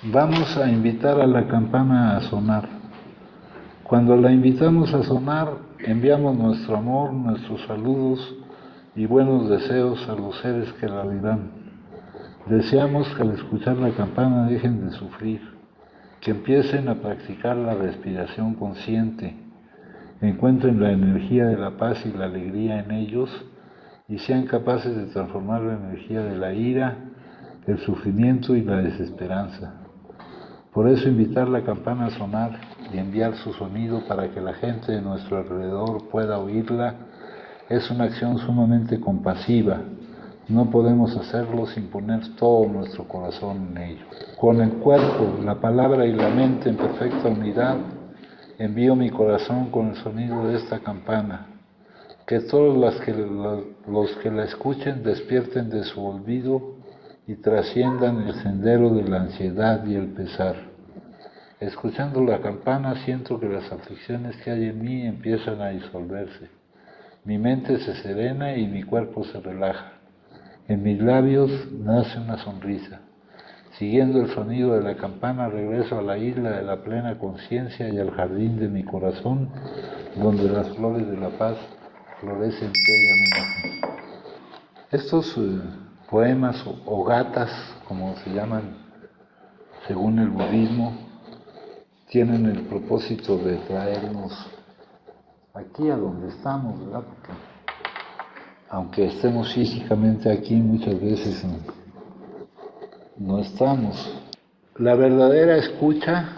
Vamos a invitar a la campana a sonar. Cuando la invitamos a sonar, enviamos nuestro amor, nuestros saludos y buenos deseos a los seres que la oirán. Deseamos que al escuchar la campana dejen de sufrir, que empiecen a practicar la respiración consciente, encuentren la energía de la paz y la alegría en ellos y sean capaces de transformar la energía de la ira, el sufrimiento y la desesperanza. Por eso invitar la campana a sonar y enviar su sonido para que la gente de nuestro alrededor pueda oírla es una acción sumamente compasiva. No podemos hacerlo sin poner todo nuestro corazón en ello. Con el cuerpo, la palabra y la mente en perfecta unidad, envío mi corazón con el sonido de esta campana. Que todos los que la escuchen despierten de su olvido y trasciendan el sendero de la ansiedad y el pesar. Escuchando la campana siento que las aflicciones que hay en mí empiezan a disolverse. Mi mente se serena y mi cuerpo se relaja. En mis labios nace una sonrisa. Siguiendo el sonido de la campana regreso a la isla de la plena conciencia y al jardín de mi corazón, donde las flores de la paz florecen bellamente. Estos poemas o gatas, como se llaman según el budismo, tienen el propósito de traernos aquí a donde estamos, ¿verdad? Porque aunque estemos físicamente aquí, muchas veces no estamos. La verdadera escucha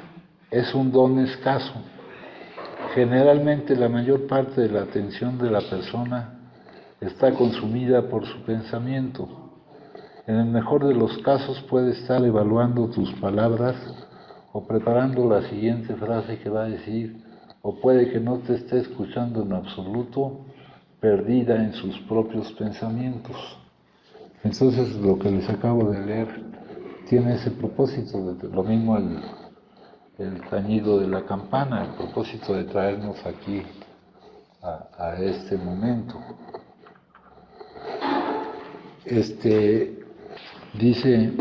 es un don escaso. Generalmente la mayor parte de la atención de la persona está consumida por su pensamiento. En el mejor de los casos puede estar evaluando tus palabras o preparando la siguiente frase que va a decir, o puede que no te esté escuchando en absoluto, perdida en sus propios pensamientos. Entonces lo que les acabo de leer tiene ese propósito, lo mismo el tañido de la campana, el propósito de traernos aquí a este momento. Dice,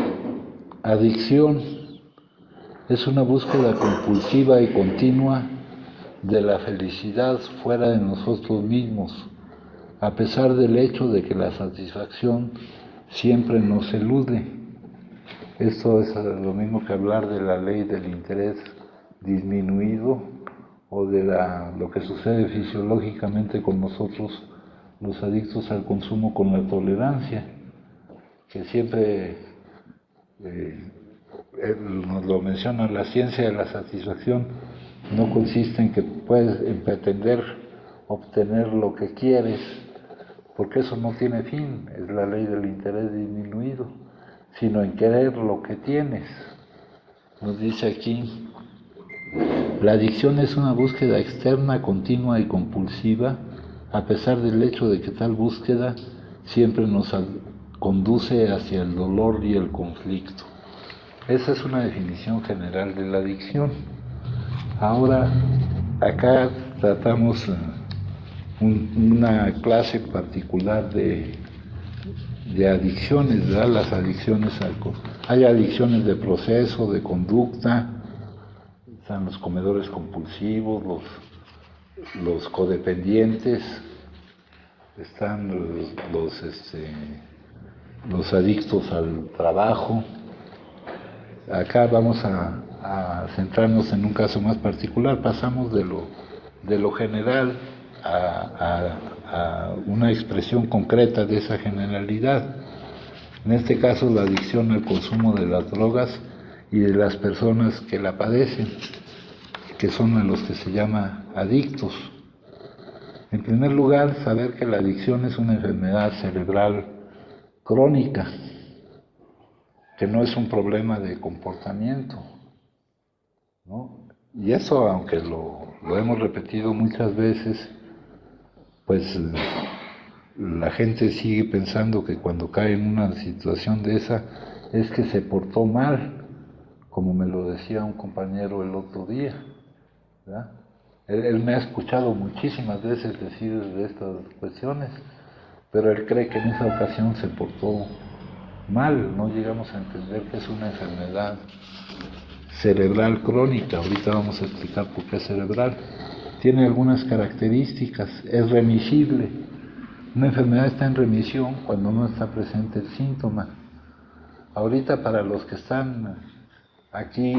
adicción es una búsqueda compulsiva y continua de la felicidad fuera de nosotros mismos, a pesar del hecho de que la satisfacción siempre nos elude. Esto es lo mismo que hablar de la ley del interés disminuido o de lo que sucede fisiológicamente con nosotros, los adictos al consumo, con la tolerancia, que siempre nos lo menciona la ciencia de la satisfacción, no consiste en que puedes pretender obtener lo que quieres, porque eso no tiene fin, es la ley del interés disminuido, sino en querer lo que tienes. Nos dice aquí, la adicción es una búsqueda externa, continua y compulsiva, a pesar del hecho de que tal búsqueda siempre nos conduce hacia el dolor y el conflicto. Esa es una definición general de la adicción. Ahora, acá tratamos una clase particular de adicciones, ¿verdad? Las adicciones al alcohol. Hay adicciones de proceso, de conducta, están los comedores compulsivos, los codependientes, están los adictos al trabajo. Acá vamos a centrarnos en un caso más particular, pasamos de lo general a una expresión concreta de esa generalidad. En este caso, la adicción al consumo de las drogas y de las personas que la padecen, que son a los que se llama adictos. En primer lugar, saber que la adicción es una enfermedad cerebral crónica, que no es un problema de comportamiento, ¿no? Y eso, aunque lo hemos repetido muchas veces, pues la gente sigue pensando que cuando cae en una situación de esa es que se portó mal, como me lo decía un compañero el otro día, ¿verdad? Él me ha escuchado muchísimas veces decir de estas cuestiones, pero él cree que en esa ocasión se portó mal, no llegamos a entender que es una enfermedad cerebral crónica. Ahorita vamos a explicar por qué es cerebral. Tiene algunas características, es remisible. Una enfermedad está en remisión cuando no está presente el síntoma. Ahorita para los que están aquí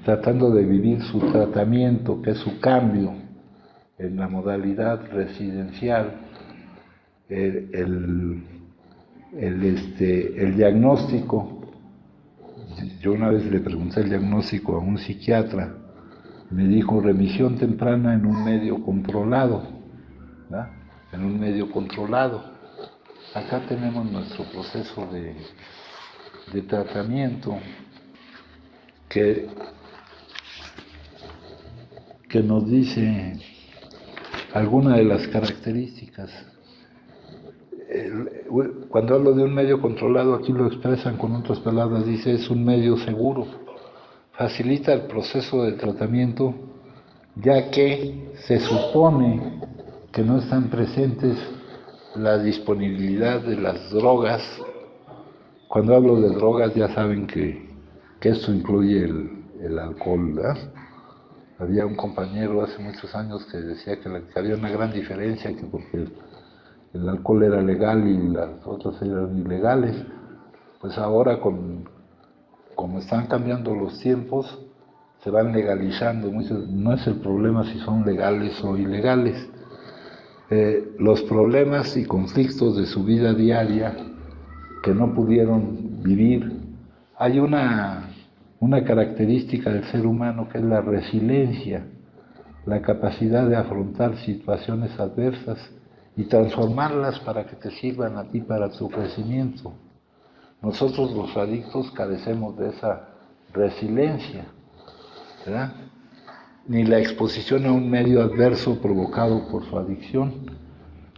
tratando de vivir su tratamiento, que es su cambio en la modalidad residencial, el diagnóstico, yo una vez le pregunté el diagnóstico a un psiquiatra, me dijo remisión temprana en un medio controlado, ¿verdad? En un medio controlado. Acá tenemos nuestro proceso de tratamiento que nos dice algunas de las características. Cuando hablo de un medio controlado, aquí lo expresan con otras palabras, dice es un medio seguro, facilita el proceso de tratamiento, ya que se supone que no están presentes la disponibilidad de las drogas. Cuando hablo de drogas ya saben que esto incluye el alcohol, ¿verdad? Había un compañero hace muchos años que decía que había una gran diferencia, que porque el alcohol era legal y las otras eran ilegales. Pues ahora como están cambiando los tiempos, se van legalizando. No es el problema si son legales o ilegales. Los problemas y conflictos de su vida diaria que no pudieron vivir. Hay una característica del ser humano que es la resiliencia, la capacidad de afrontar situaciones adversas y transformarlas para que te sirvan a ti para tu crecimiento. Nosotros los adictos carecemos de esa resiliencia, ¿verdad? Ni la exposición a un medio adverso provocado por su adicción,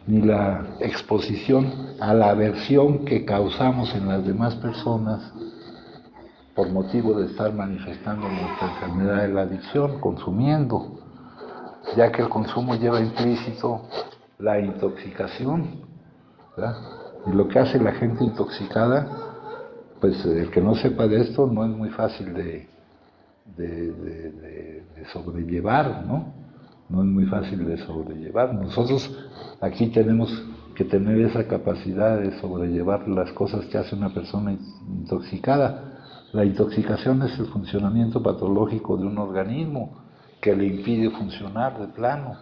ni la exposición a la aversión que causamos en las demás personas por motivo de estar manifestando nuestra enfermedad de la adicción, consumiendo, ya que el consumo lleva implícito la intoxicación, ¿verdad? Y lo que hace la gente intoxicada, pues el que no sepa de esto no es muy fácil de sobrellevar, ¿no? No es muy fácil de sobrellevar. Nosotros aquí tenemos que tener esa capacidad de sobrellevar las cosas que hace una persona intoxicada. La intoxicación es el funcionamiento patológico de un organismo que le impide funcionar de plano,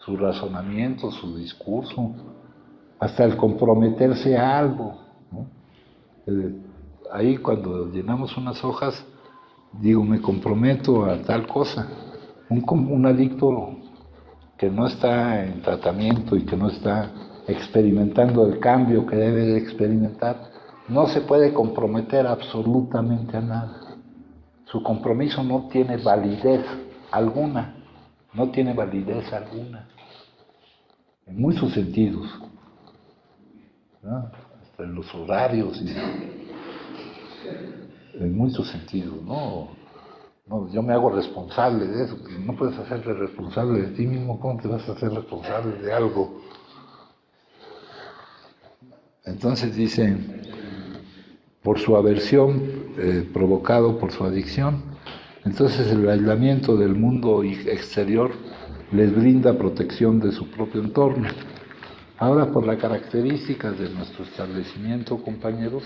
su razonamiento, su discurso, hasta el comprometerse a algo, ¿no? Ahí cuando llenamos unas hojas, digo, me comprometo a tal cosa. Un adicto que no está en tratamiento y que no está experimentando el cambio que debe de experimentar, no se puede comprometer absolutamente a nada. Su compromiso no tiene validez alguna, no tiene validez alguna, en muchos sentidos, ¿no? Hasta en los horarios, en muchos sentidos, ¿no? No, yo me hago responsable de eso, porque no puedes hacerte responsable de ti mismo, ¿cómo te vas a hacer responsable de algo? Entonces dice, por su aversión provocado por su adicción, entonces el aislamiento del mundo exterior les brinda protección de su propio entorno. Ahora, por las características de nuestro establecimiento, compañeros,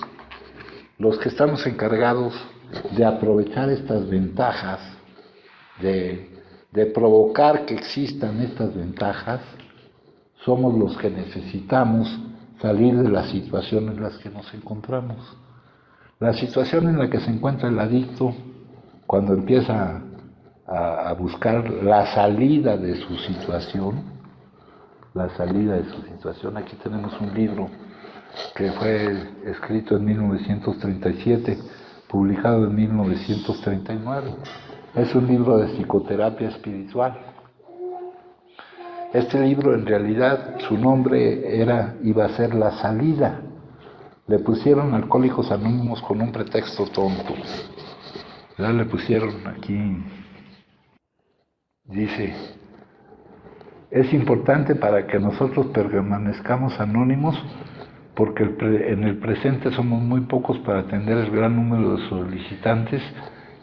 los que estamos encargados de aprovechar estas ventajas, de provocar que existan estas ventajas, somos los que necesitamos salir de la situación en la que nos encontramos. La situación en la que se encuentra el adicto cuando empieza a buscar la salida de su situación, aquí tenemos un libro que fue escrito en 1937, publicado en 1939. Es un libro de psicoterapia espiritual. Este libro, en realidad, su nombre iba a ser La Salida. Le pusieron Alcohólicos Anónimos con un pretexto tonto. Ya le pusieron aquí, dice, es importante para que nosotros permanezcamos anónimos porque en el presente somos muy pocos para atender el gran número de solicitantes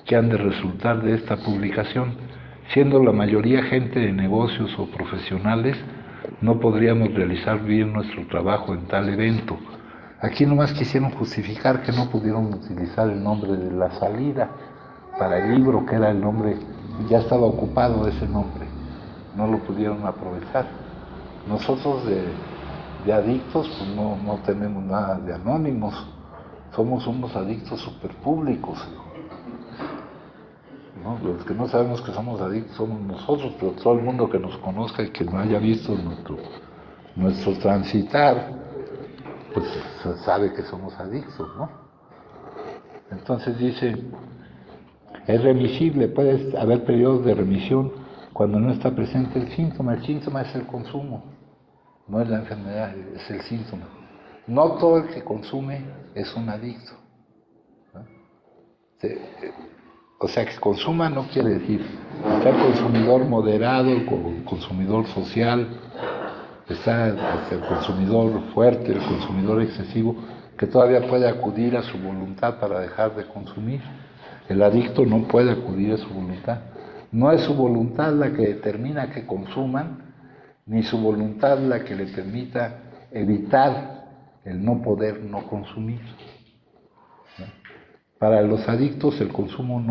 que han de resultar de esta publicación. Siendo la mayoría gente de negocios o profesionales, no podríamos realizar bien nuestro trabajo en tal evento. Aquí nomás quisieron justificar que no pudieron utilizar el nombre de La Salida para el libro, que era el nombre, ya estaba ocupado ese nombre, no lo pudieron aprovechar. Nosotros de adictos pues no tenemos nada de anónimos, somos unos adictos superpúblicos, ¿no? Los que no sabemos que somos adictos somos nosotros, pero todo el mundo que nos conozca y que no haya visto nuestro transitar, pues sabe que somos adictos, ¿no? Entonces dice, es remisible, puede haber periodos de remisión cuando no está presente el síntoma. El síntoma es el consumo, no es la enfermedad, es el síntoma. No todo el que consume es un adicto, ¿no? O sea, que consuma no quiere decir, está el consumidor moderado, el consumidor social, está el consumidor fuerte, el consumidor excesivo, que todavía puede acudir a su voluntad para dejar de consumir. El adicto no puede acudir a su voluntad. No es su voluntad la que determina que consuman, ni su voluntad la que le permita evitar el no poder no consumir. Para los adictos el consumo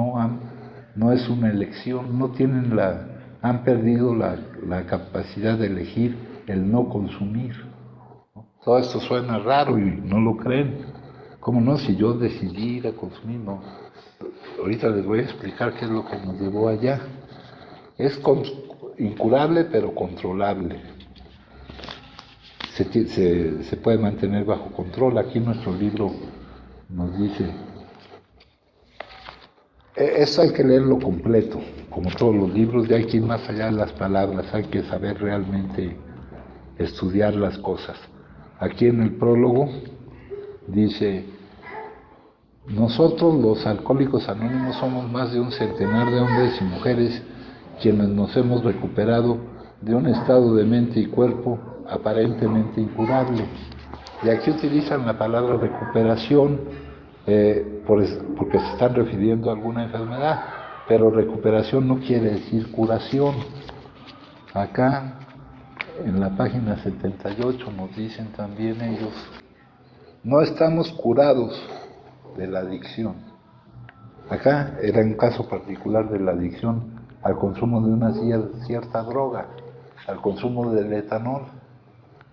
no es una elección, han perdido la capacidad de elegir el no consumir. Todo esto suena raro y no lo creen. ¿Cómo no? Si yo decidí ir a consumir, no. Ahorita les voy a explicar qué es lo que nos llevó allá. Es incurable pero controlable. Se puede mantener bajo control. Aquí nuestro libro nos dice, eso hay que leerlo completo, como todos los libros, y hay que ir más allá de las palabras, hay que saber realmente estudiar las cosas. Aquí en el prólogo dice, nosotros los alcohólicos anónimos somos más de 100 de hombres y mujeres quienes nos hemos recuperado de un estado de mente y cuerpo aparentemente incurable. Y aquí utilizan la palabra recuperación porque se están refiriendo a alguna enfermedad, pero recuperación no quiere decir curación. Acá en la página 78 nos dicen también ellos, no estamos curados de la adicción. Acá era un caso particular de la adicción al consumo de una cierta droga, al consumo del etanol,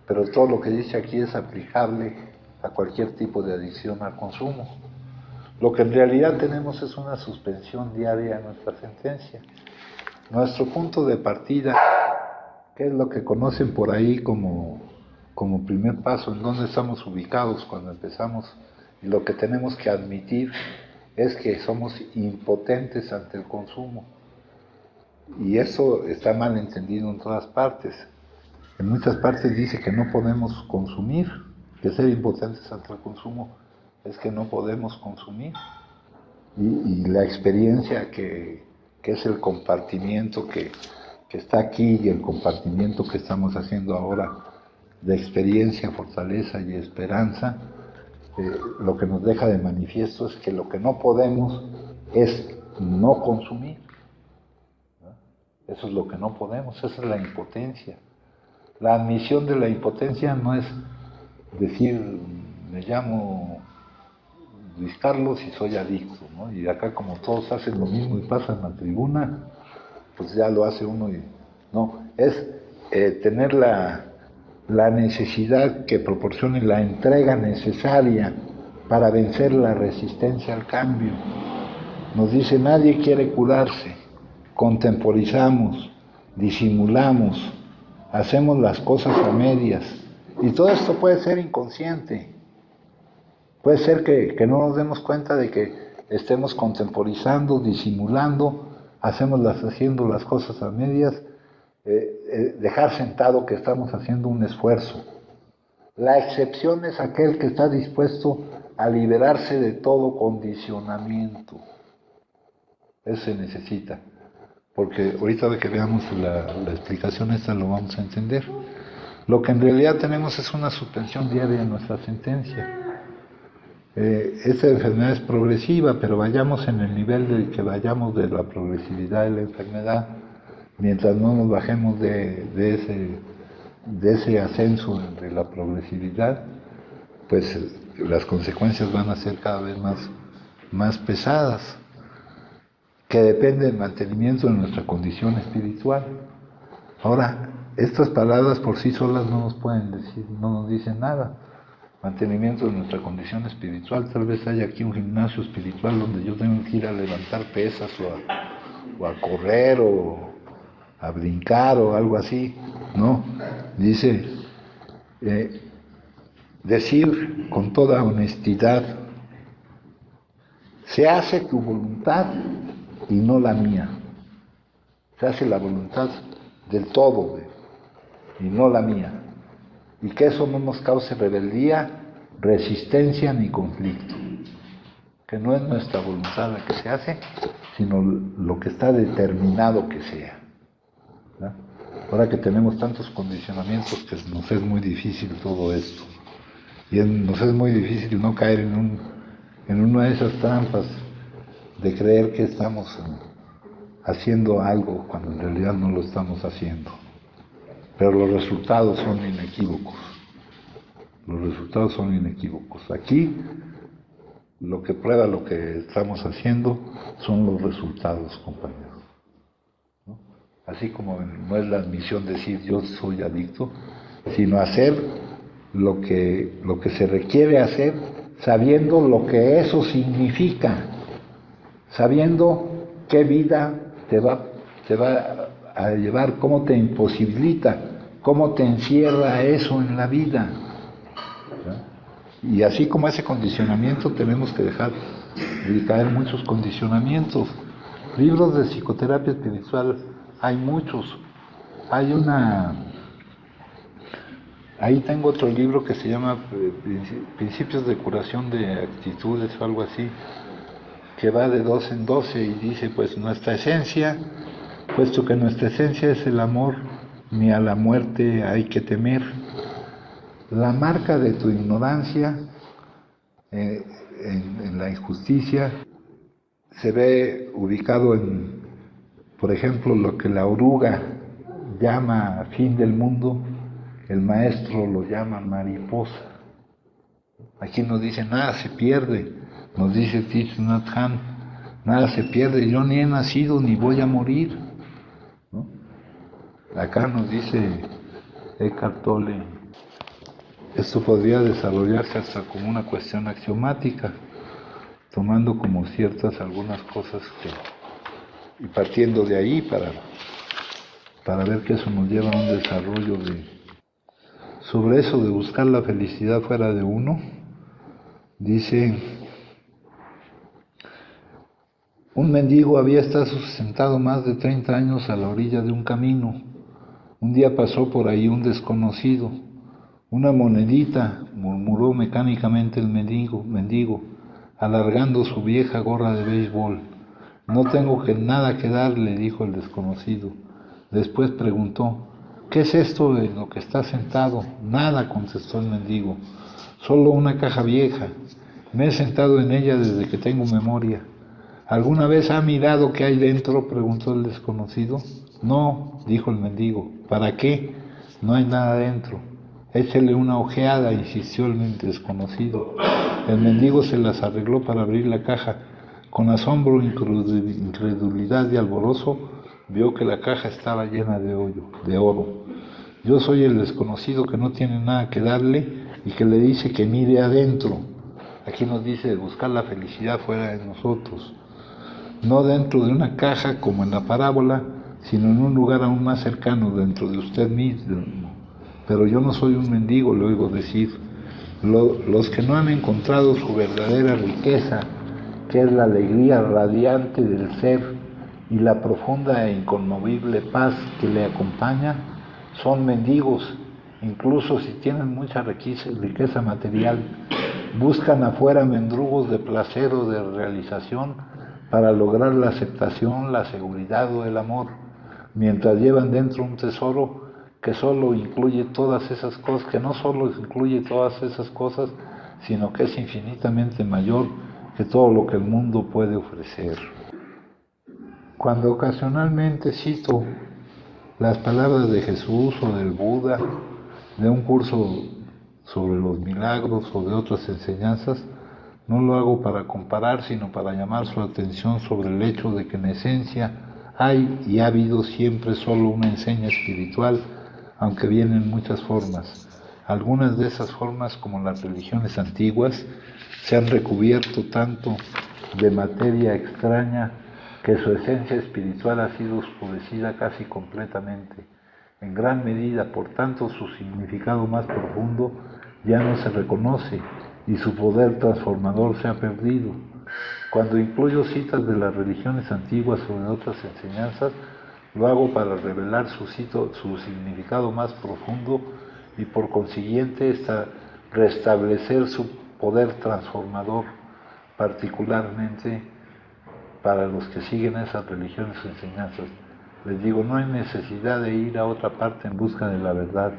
pero todo lo que dice aquí es aplicable a cualquier tipo de adicción al consumo. Lo que en realidad tenemos es una suspensión diaria de nuestra sentencia. Nuestro punto de partida, que es lo que conocen por ahí como primer paso, en dónde estamos ubicados cuando empezamos, y lo que tenemos que admitir es que somos impotentes ante el consumo. Y eso está mal entendido en todas partes. En muchas partes dice que no podemos consumir, que ser impotentes ante el consumo es que no podemos consumir. Y la experiencia que es el compartimiento que está aquí y el compartimiento que estamos haciendo ahora de experiencia, fortaleza y esperanza, lo que nos deja de manifiesto es que lo que no podemos es no consumir. Eso es lo que no podemos, esa es la impotencia. La admisión de la impotencia no es decir, me llamo Luis Carlos y soy adicto, ¿no? Y acá como todos hacen lo mismo y pasan la tribuna, pues ya lo hace uno y no, es tener la necesidad que proporcione la entrega necesaria para vencer la resistencia al cambio. Nos dice, nadie quiere curarse, contemporizamos, disimulamos, hacemos las cosas a medias, y todo esto puede ser inconsciente. Puede ser que no nos demos cuenta de que estemos contemporizando, disimulando, haciendo las cosas a medias, dejar sentado que estamos haciendo un esfuerzo. La excepción es aquel que está dispuesto a liberarse de todo condicionamiento. Eso se necesita, porque ahorita de que veamos la explicación esta lo vamos a entender. Lo que en realidad tenemos es una suspensión diaria en nuestra sentencia. Esta enfermedad es progresiva, pero vayamos en el nivel del que vayamos de la progresividad de la enfermedad, mientras no nos bajemos de ese ascenso de la progresividad, pues las consecuencias van a ser cada vez más pesadas, que depende del mantenimiento de nuestra condición espiritual. Ahora, estas palabras por sí solas no nos pueden decir, no nos dicen nada. Mantenimiento de nuestra condición espiritual, tal vez haya aquí un gimnasio espiritual donde yo tengo que ir a levantar pesas o a correr o a brincar o algo así, ¿no? Dice, decir con toda honestidad, se hace tu voluntad y no la mía. Se hace la voluntad del todo y no la mía. Y que eso no nos cause rebeldía, resistencia ni conflicto. Que no es nuestra voluntad la que se hace, sino lo que está determinado que sea. ¿Verdad? Ahora que tenemos tantos condicionamientos que nos es muy difícil todo esto. Y nos es muy difícil no caer en una de esas trampas de creer que estamos haciendo algo cuando en realidad no lo estamos haciendo. Pero los resultados son inequívocos. Los resultados son inequívocos. Aquí lo que prueba lo que estamos haciendo son los resultados, compañeros. ¿No? Así como no es la admisión decir yo soy adicto, sino hacer lo que se requiere hacer, sabiendo lo que eso significa, sabiendo qué vida te va a llevar, cómo te imposibilita, cómo te encierra eso en la vida. Y así como ese condicionamiento, tenemos que dejar de caer muchos condicionamientos. Libros de psicoterapia espiritual hay muchos. Ahí tengo otro libro que se llama Principios de curación de actitudes o algo así, que va de 12 en 12 y dice, pues nuestra esencia, puesto que nuestra esencia es el amor, ni a la muerte hay que temer. La marca de tu ignorancia en la injusticia se ve ubicado en, por ejemplo, lo que la oruga llama fin del mundo, el maestro lo llama mariposa. Aquí nos dice nada se pierde, nos dice Thich Nhat Hanh, nada se pierde, yo ni he nacido ni voy a morir, ¿no? Acá nos dice Eckhart Tolle, esto podría desarrollarse hasta como una cuestión axiomática, tomando como ciertas algunas cosas y partiendo de ahí para ver que eso nos lleva a un desarrollo sobre eso de buscar la felicidad fuera de uno. Dice, un mendigo había estado sentado más de 30 años a la orilla de un camino. Un día pasó por ahí un desconocido. Una monedita, murmuró mecánicamente el mendigo, alargando su vieja gorra de béisbol. No tengo nada que darle, dijo el desconocido. Después preguntó, ¿qué es esto de lo que está sentado? Nada, contestó el mendigo, solo una caja vieja. Me he sentado en ella desde que tengo memoria. ¿Alguna vez ha mirado qué hay dentro?, preguntó el desconocido. No, dijo el mendigo. ¿Para qué? No hay nada dentro. Échele una ojeada, insistió el desconocido. El mendigo se las arregló para abrir la caja. Con asombro, incredulidad y alborozo, vio que la caja estaba llena de oro. Yo soy el desconocido que no tiene nada que darle y que le dice que mire adentro. Aquí nos dice buscar la felicidad fuera de nosotros. No dentro de una caja como en la parábola, sino en un lugar aún más cercano, dentro de usted mismo. Pero yo no soy un mendigo, le oigo decir. Los que no han encontrado su verdadera riqueza, que es la alegría radiante del ser y la profunda e inconmovible paz que le acompaña, son mendigos, incluso si tienen mucha riqueza material. Buscan afuera mendrugos de placer o de realización para lograr la aceptación, la seguridad o el amor, mientras llevan dentro un tesoro que solo incluye todas esas cosas, que no solo incluye todas esas cosas, sino que es infinitamente mayor que todo lo que el mundo puede ofrecer. Cuando ocasionalmente cito las palabras de Jesús o del Buda, de un curso sobre los milagros o de otras enseñanzas, no lo hago para comparar, sino para llamar su atención sobre el hecho de que en esencia hay y ha habido siempre solo una enseña espiritual, aunque viene en muchas formas. Algunas de esas formas, como las religiones antiguas, se han recubierto tanto de materia extraña que su esencia espiritual ha sido oscurecida casi completamente. En gran medida, por tanto, su significado más profundo ya no se reconoce y su poder transformador se ha perdido. Cuando incluyo citas de las religiones antiguas o de otras enseñanzas, lo hago para revelar su significado más profundo y por consiguiente restablecer su poder transformador, particularmente para los que siguen esas religiones o enseñanzas. Les digo, no hay necesidad de ir a otra parte en busca de la verdad.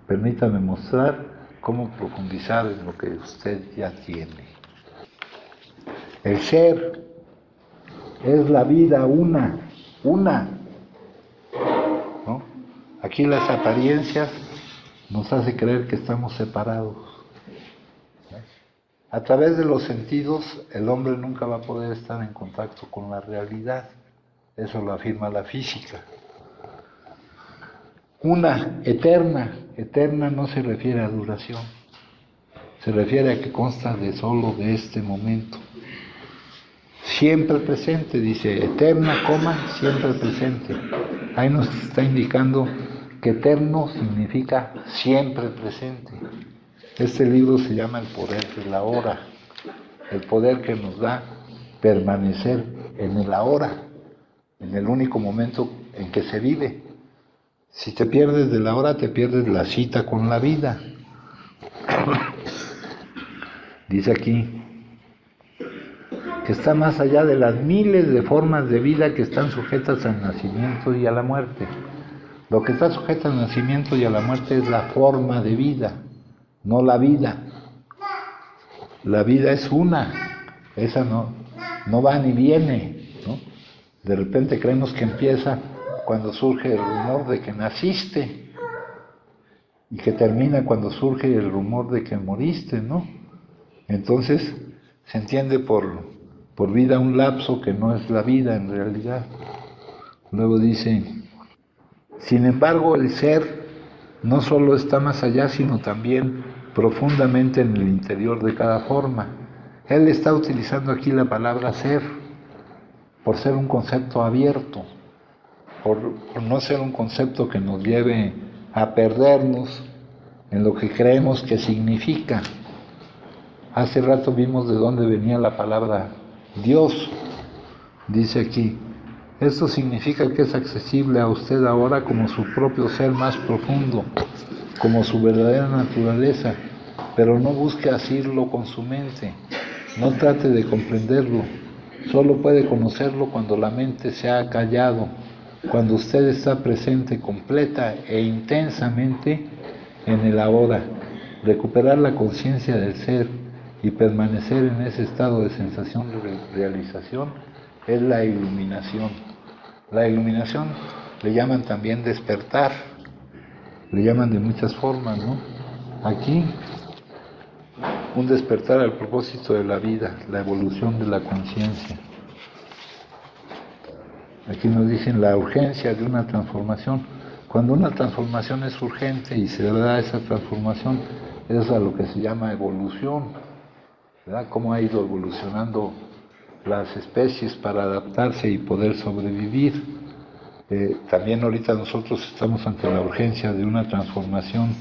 Permítame mostrar cómo profundizar en lo que usted ya tiene. El ser es la vida una, ¿no? Aquí las apariencias nos hace creer que estamos separados. A través de los sentidos, el hombre nunca va a poder estar en contacto con la realidad. Eso lo afirma la física. Una, eterna no se refiere a duración, se refiere a que consta de solo de este momento. Siempre presente, dice, eterna, siempre presente. Ahí nos está indicando que eterno significa siempre presente. Este libro se llama El poder de la hora, el poder que nos da permanecer en el ahora, en el único momento en que se vive. Si te pierdes de la hora, te pierdes la cita con la vida. Dice aquí que está más allá de las miles de formas de vida que están sujetas al nacimiento y a la muerte. Lo que está sujeto al nacimiento y a la muerte es la forma de vida, no la vida. La vida es una, esa no va ni viene, ¿no? De repente creemos que empieza cuando surge el rumor de que naciste y que termina cuando surge el rumor de que moriste, ¿no? Entonces se entiende por vida un lapso que no es la vida en realidad. Luego dice, sin embargo, el ser no solo está más allá, sino también profundamente en el interior de cada forma. Él está utilizando aquí la palabra ser, por ser un concepto abierto, por no ser un concepto que nos lleve a perdernos en lo que creemos que significa. Hace rato vimos de dónde venía la palabra Dios. Dice aquí, esto significa que es accesible a usted ahora como su propio ser más profundo, como su verdadera naturaleza, pero no busque asirlo con su mente, no trate de comprenderlo, solo puede conocerlo cuando la mente se ha callado, cuando usted está presente completa e intensamente en el ahora. Recuperar la conciencia del ser y permanecer en ese estado de sensación de realización es la iluminación. La iluminación le llaman también despertar, le llaman de muchas formas, ¿no? Aquí, un despertar al propósito de la vida, la evolución de la conciencia. Aquí nos dicen la urgencia de una transformación. Cuando una transformación es urgente y se da esa transformación, es a lo que se llama evolución, ¿verdad? Cómo ha ido evolucionando las especies para adaptarse y poder sobrevivir. También ahorita nosotros estamos ante la urgencia de una transformación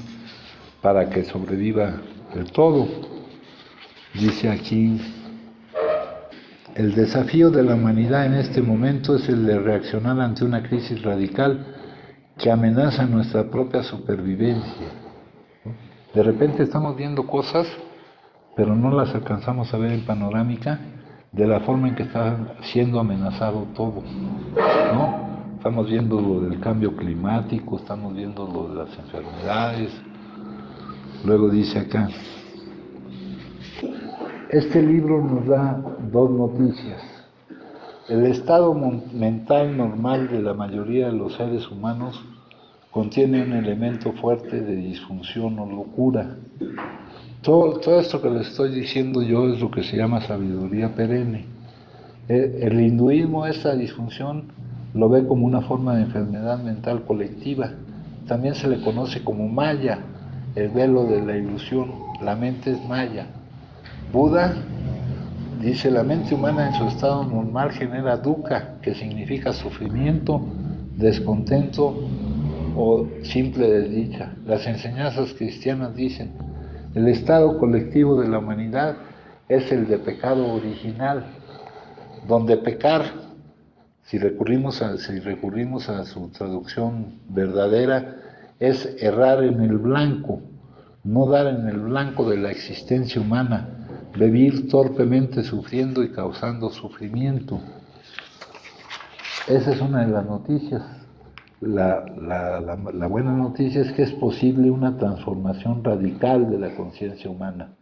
para que sobreviva el todo. Dice aquí, el desafío de la humanidad en este momento es el de reaccionar ante una crisis radical que amenaza nuestra propia supervivencia. De repente estamos viendo cosas, pero no las alcanzamos a ver en panorámica de la forma en que está siendo amenazado todo, ¿no? Estamos viendo lo del cambio climático, estamos viendo lo de las enfermedades. Luego dice acá, este libro nos da dos noticias. El estado mental normal de la mayoría de los seres humanos contiene un elemento fuerte de disfunción o locura. Todo esto que les estoy diciendo yo es lo que se llama sabiduría perenne. El hinduismo esta disfunción lo ve como una forma de enfermedad mental colectiva. También se le conoce como maya, el velo de la ilusión. La mente es maya. Buda dice, la mente humana en su estado normal genera dukkha, que significa sufrimiento, descontento o simple desdicha. Las enseñanzas cristianas dicen, el estado colectivo de la humanidad es el de pecado original, donde pecar, si recurrimos a su traducción verdadera, es errar en el blanco, no dar en el blanco de la existencia humana, vivir torpemente sufriendo y causando sufrimiento. Esa es una de las noticias. La buena noticia es que es posible una transformación radical de la conciencia humana.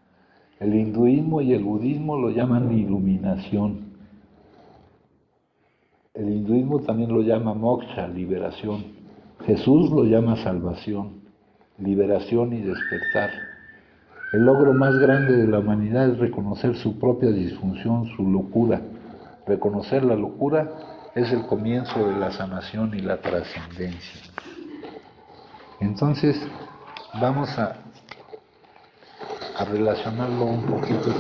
El hinduismo y el budismo lo llaman iluminación. El hinduismo también lo llama moksha, liberación. Jesús lo llama salvación, liberación y despertar. El logro más grande de la humanidad es reconocer su propia disfunción, su locura. Reconocer la locura es el comienzo de la sanación y la trascendencia. Entonces, vamos a relacionarlo un poquito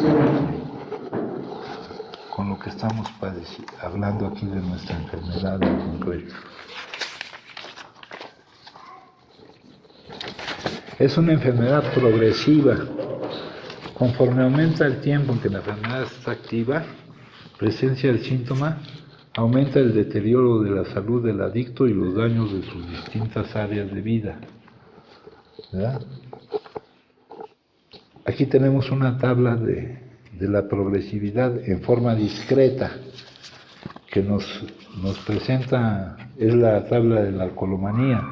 con lo que estamos hablando aquí de nuestra enfermedad en concreto. Es una enfermedad progresiva. Conforme aumenta el tiempo en que la enfermedad está activa, presencia del síntoma, aumenta el deterioro de la salud del adicto y los daños de sus distintas áreas de vida. ¿Verdad? Aquí tenemos una tabla de la progresividad en forma discreta que nos presenta, es la tabla de la alcoholomanía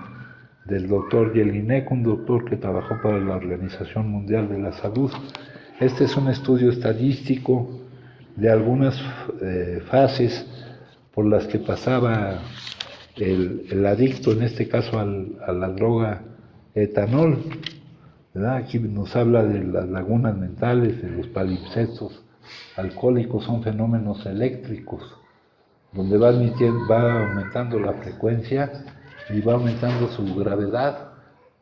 del doctor Jelinek, un doctor que trabajó para la Organización Mundial de la Salud. Este es un estudio estadístico de algunas fases por las que pasaba el adicto, en este caso a la droga etanol, ¿verdad? Aquí nos habla de las lagunas mentales, de los palimpsestos alcohólicos, son fenómenos eléctricos, donde va aumentando la frecuencia y va aumentando su gravedad,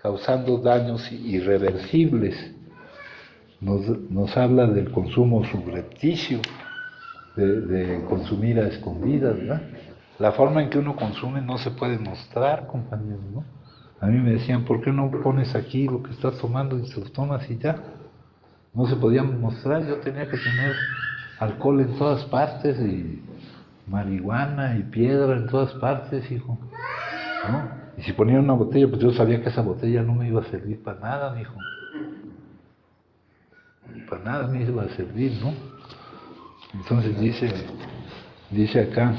causando daños irreversibles. Nos habla del consumo subrepticio, de consumir a escondidas, ¿verdad? La forma en que uno consume no se puede mostrar, compañeros, ¿no? A mí me decían, ¿por qué no pones aquí lo que estás tomando y se lo tomas y ya? No se podía mostrar, yo tenía que tener alcohol en todas partes y marihuana y piedra en todas partes, hijo, ¿no? Y si ponía una botella, pues yo sabía que esa botella no me iba a servir para nada, mijo. Para nada me iba a servir, ¿no? Entonces dice acá,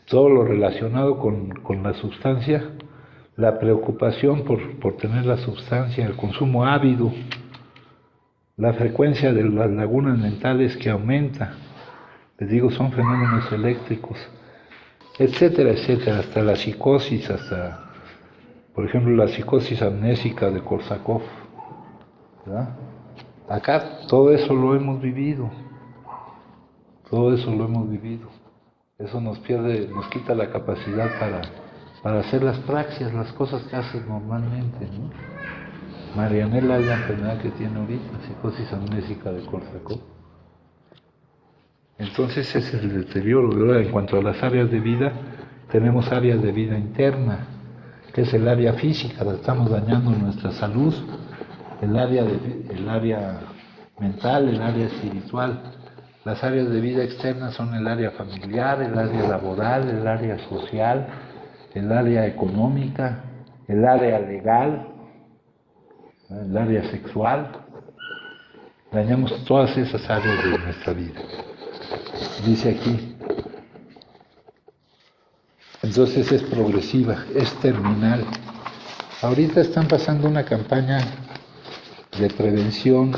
todo lo relacionado con la sustancia, la preocupación por tener la sustancia, el consumo ávido, la frecuencia de las lagunas mentales que aumenta, les digo, son fenómenos eléctricos, etcétera, etcétera, hasta la psicosis, hasta, por ejemplo, la psicosis amnésica de Korsakoff, ¿verdad? Acá todo eso lo hemos vivido, eso nos quita la capacidad para hacer las praxias, las cosas que haces normalmente, ¿no? Marianela es la enfermedad que tiene ahorita, psicosis amnésica de Korsakoff. Entonces ese es el deterioro, ¿verdad? En cuanto a las áreas de vida, tenemos áreas de vida interna, que es el área física, estamos dañando nuestra salud, el área mental, el área espiritual. Las áreas de vida externas son el área familiar, el área laboral, el área social, el área económica, el área legal, el área sexual. Dañamos todas esas áreas de nuestra vida. Dice aquí, Entonces es progresiva, es terminal. Ahorita están pasando una campaña de prevención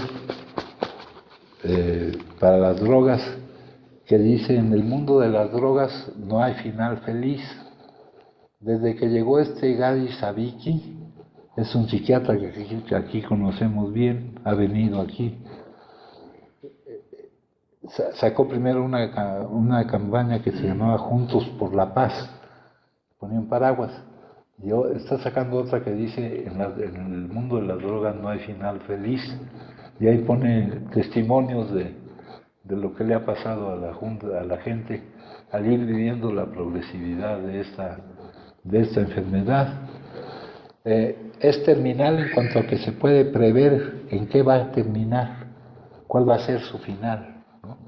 para las drogas que dice: en el mundo de las drogas no hay final feliz. Desde que llegó Gadi Sabiki, es un psiquiatra que aquí conocemos bien, ha venido aquí, sacó primero una campaña que se llamaba Juntos por la Paz, ponía un paraguas, y está sacando otra que dice: en el mundo de las drogas no hay final feliz, y ahí pone testimonios de lo que le ha pasado a la gente al ir viviendo la progresividad de esta enfermedad. Es terminal en cuanto a que se puede prever en qué va a terminar, cuál va a ser su final, ¿no?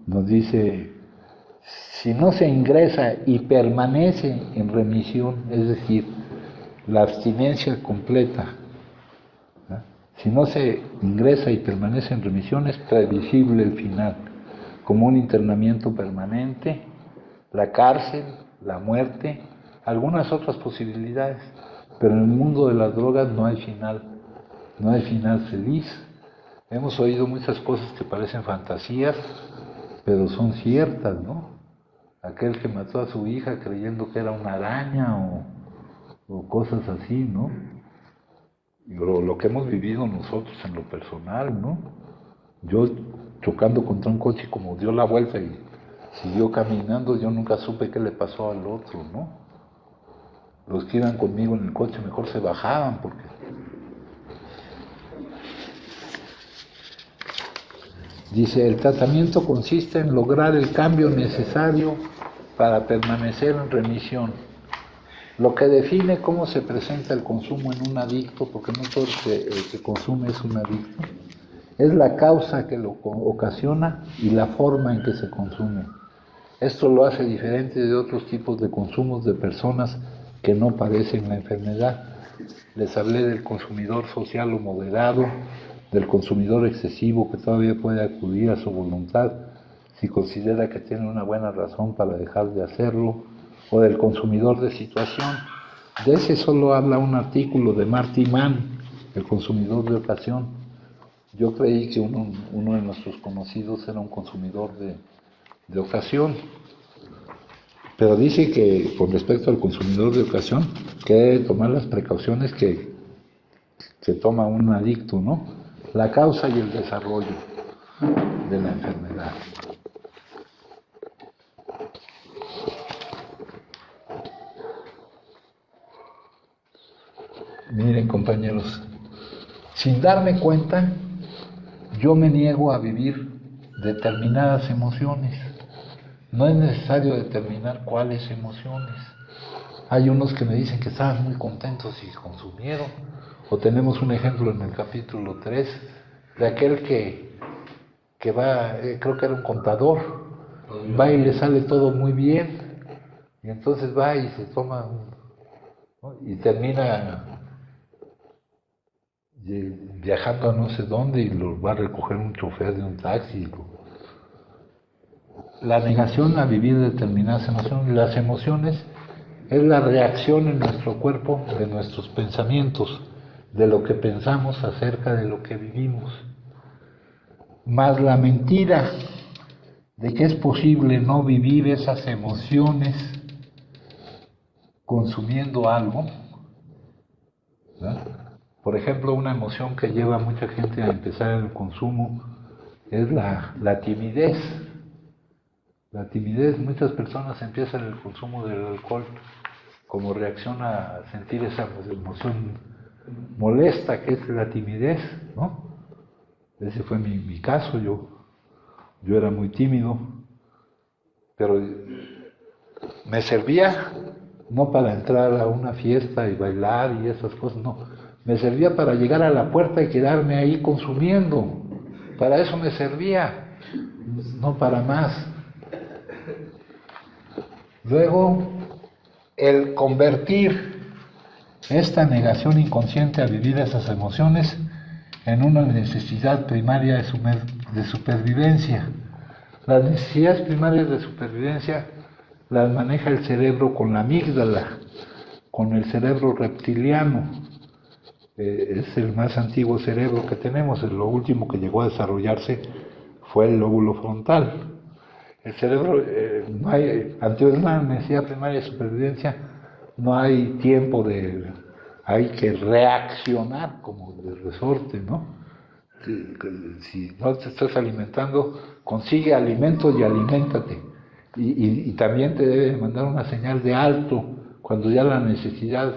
Nos dice: si no se ingresa y permanece en remisión, es decir, la abstinencia completa, ¿no? Si no se ingresa y permanece en remisión, es previsible el final, como un internamiento permanente, la cárcel, la muerte, algunas otras posibilidades. Pero en el mundo de las drogas no hay final feliz. Hemos oído muchas cosas que parecen fantasías, pero son ciertas, ¿no? Aquel que mató a su hija creyendo que era una araña o cosas así, ¿no? Lo que hemos vivido nosotros en lo personal, ¿no? Yo chocando contra un coche, como dio la vuelta y siguió caminando, yo nunca supe qué le pasó al otro, ¿no? Los que iban conmigo en el coche mejor se bajaban, porque dice: el tratamiento consiste en lograr el cambio necesario para permanecer en remisión. Lo que define cómo se presenta el consumo en un adicto, porque no todo el que consume es un adicto, es la causa que lo ocasiona y la forma en que se consume. Esto lo hace diferente de otros tipos de consumos de personas que no padecen la enfermedad. Les hablé del consumidor social o moderado, del consumidor excesivo que todavía puede acudir a su voluntad si considera que tiene una buena razón para dejar de hacerlo, o del consumidor de situación. De ese solo habla un artículo de Marty Mann, el consumidor de ocasión. Yo creí que uno de nuestros conocidos era un consumidor de ocasión. Pero dice que con respecto al consumidor de ocasión, que debe tomar las precauciones que toma un adicto, ¿no? La causa y el desarrollo de la enfermedad. Miren, compañeros, sin darme cuenta, yo me niego a vivir determinadas emociones. No es necesario determinar cuáles emociones. Hay unos que me dicen que estaban muy contentos y consumieron. O tenemos un ejemplo en el capítulo 3 de aquel que va, creo que era un contador, va y le sale todo muy bien, y entonces va y se toma, ¿no? Y termina viajando a no sé dónde y lo va a recoger un chofer de un taxi. La negación a vivir determinadas emociones. Las emociones es la reacción en nuestro cuerpo de nuestros pensamientos, de lo que pensamos acerca de lo que vivimos. Más la mentira de que es posible no vivir esas emociones consumiendo algo, ¿verdad? Por ejemplo, una emoción que lleva a mucha gente a empezar el consumo es la timidez. La timidez, muchas personas empiezan el consumo del alcohol como reacción a sentir esa emoción molesta que es la timidez, ¿no? Ese fue mi caso, yo era muy tímido, pero me servía no para entrar a una fiesta y bailar y esas cosas, no, me servía para llegar a la puerta y quedarme ahí consumiendo, para eso me servía, no para más. Luego, el convertir esta negación inconsciente a vivir esas emociones en una necesidad primaria de supervivencia. Las necesidades primarias de supervivencia las maneja el cerebro con la amígdala, con el cerebro reptiliano. Es el más antiguo cerebro que tenemos, lo último que llegó a desarrollarse fue el lóbulo frontal. El cerebro, no hay, ante una necesidad primaria de supervivencia, no hay tiempo hay que reaccionar como de resorte, ¿no? Si no te estás alimentando, consigue alimentos y aliméntate. Y también te debe mandar una señal de alto cuando ya la necesidad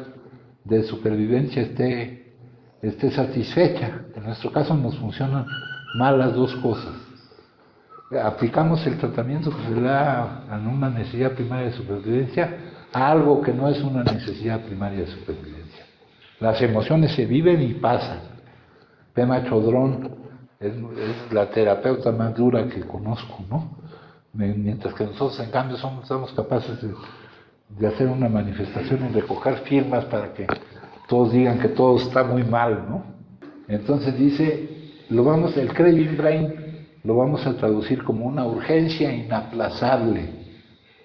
de supervivencia esté satisfecha. En nuestro caso nos funcionan mal las dos cosas. Aplicamos el tratamiento que se le da a una necesidad primaria de supervivencia a algo que no es una necesidad primaria de supervivencia. Las emociones se viven y pasan. Pema Chodrón es la terapeuta más dura que conozco, ¿no? Mientras que nosotros, en cambio, somos capaces de hacer una manifestación y recoger firmas para que todos digan que todo está muy mal, ¿no? Entonces dice, el craving brain lo vamos a traducir como una urgencia inaplazable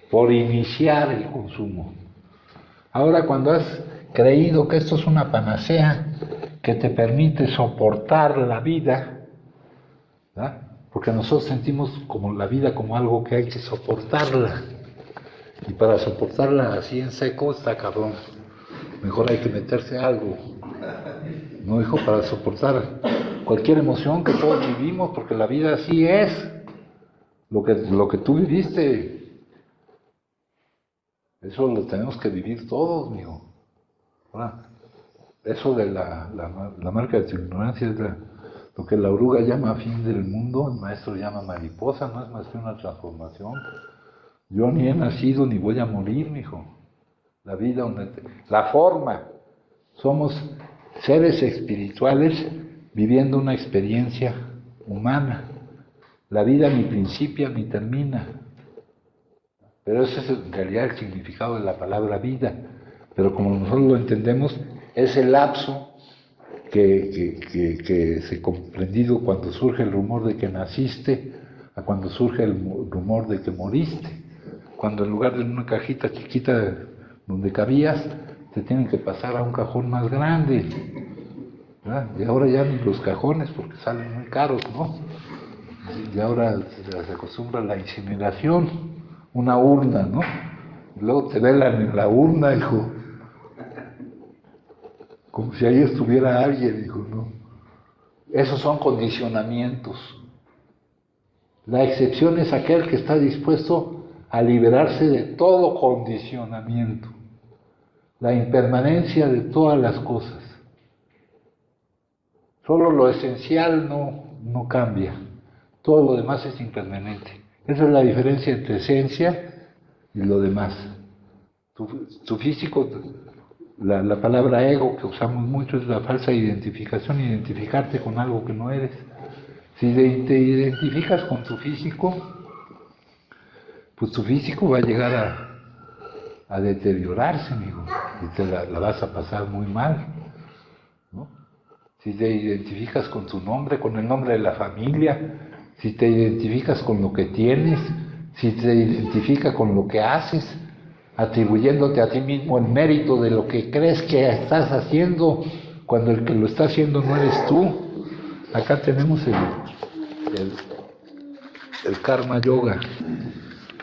por iniciar el consumo. Ahora, cuando has creído que esto es una panacea que te permite soportar la vida, ¿verdad? Porque nosotros sentimos como la vida como algo que hay que soportarla, y para soportarla así en seco está cabrón. Mejor hay que meterse algo, ¿no, hijo? Para soportar cualquier emoción que todos vivimos, porque la vida así es. Lo que tú viviste, eso lo tenemos que vivir todos, mijo. Ahora, eso de la marca de tu ignorancia es lo que la oruga llama fin del mundo, el maestro llama mariposa, no es más que una transformación. Yo ni he nacido ni voy a morir, mijo. La vida, la forma, somos seres espirituales viviendo una experiencia humana. La vida ni principia ni termina. Pero ese es en realidad el significado de la palabra vida. Pero como nosotros lo entendemos, es el lapso que se ha comprendido cuando surge el rumor de que naciste a cuando surge el rumor de que moriste. Cuando en lugar de una cajita chiquita donde cabías, te tienen que pasar a un cajón más grande, ¿verdad? Y ahora ya ni los cajones porque salen muy caros, ¿no? Y ahora se acostumbra a la incineración, una urna, ¿no? Y luego te velan en la urna, hijo, como si ahí estuviera alguien, hijo, ¿no? Esos son condicionamientos. La excepción es aquel que está dispuesto a liberarse de todo condicionamiento, la impermanencia de todas las cosas. Solo lo esencial no cambia, todo lo demás es impermanente. Esa es la diferencia entre esencia y lo demás. Tu físico, la palabra ego que usamos mucho es la falsa identificación, identificarte con algo que no eres. Si te identificas con tu físico, pues tu físico va a llegar a deteriorarse, amigo, y te la vas a pasar muy mal, ¿no? Si te identificas con tu nombre, con el nombre de la familia, si te identificas con lo que tienes, si te identificas con lo que haces, atribuyéndote a ti mismo el mérito de lo que crees que estás haciendo, cuando el que lo está haciendo no eres tú. Acá tenemos el karma yoga,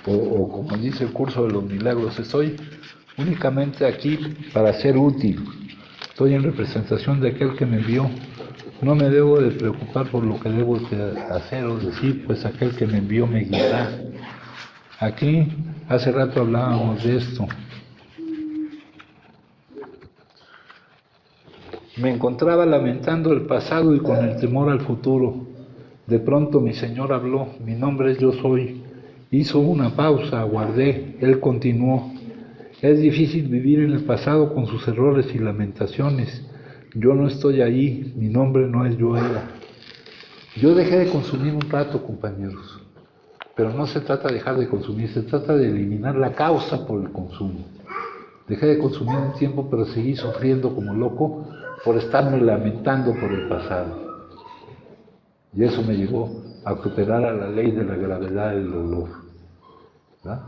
o como dice el curso de los milagros, estoy únicamente aquí para ser útil, estoy en representación de aquel que me envió, no me debo de preocupar por lo que debo de hacer o decir, pues aquel que me envió me guiará. Aquí hace rato hablábamos de esto. Me encontraba lamentando el pasado y con el temor al futuro. De pronto mi Señor habló, mi nombre es Yo Soy. Hizo una pausa, aguardé, Él continuó. Es difícil vivir en el pasado con sus errores y lamentaciones. Yo no estoy ahí, mi nombre no es Yo Era. Yo dejé de consumir un rato, compañeros, pero no se trata de dejar de consumir, se trata de eliminar la causa por el consumo. Dejé de consumir un tiempo, pero seguí sufriendo como loco por estarme lamentando por el pasado. Y eso me llevó a cooperar a la ley de la gravedad del dolor, ¿verdad?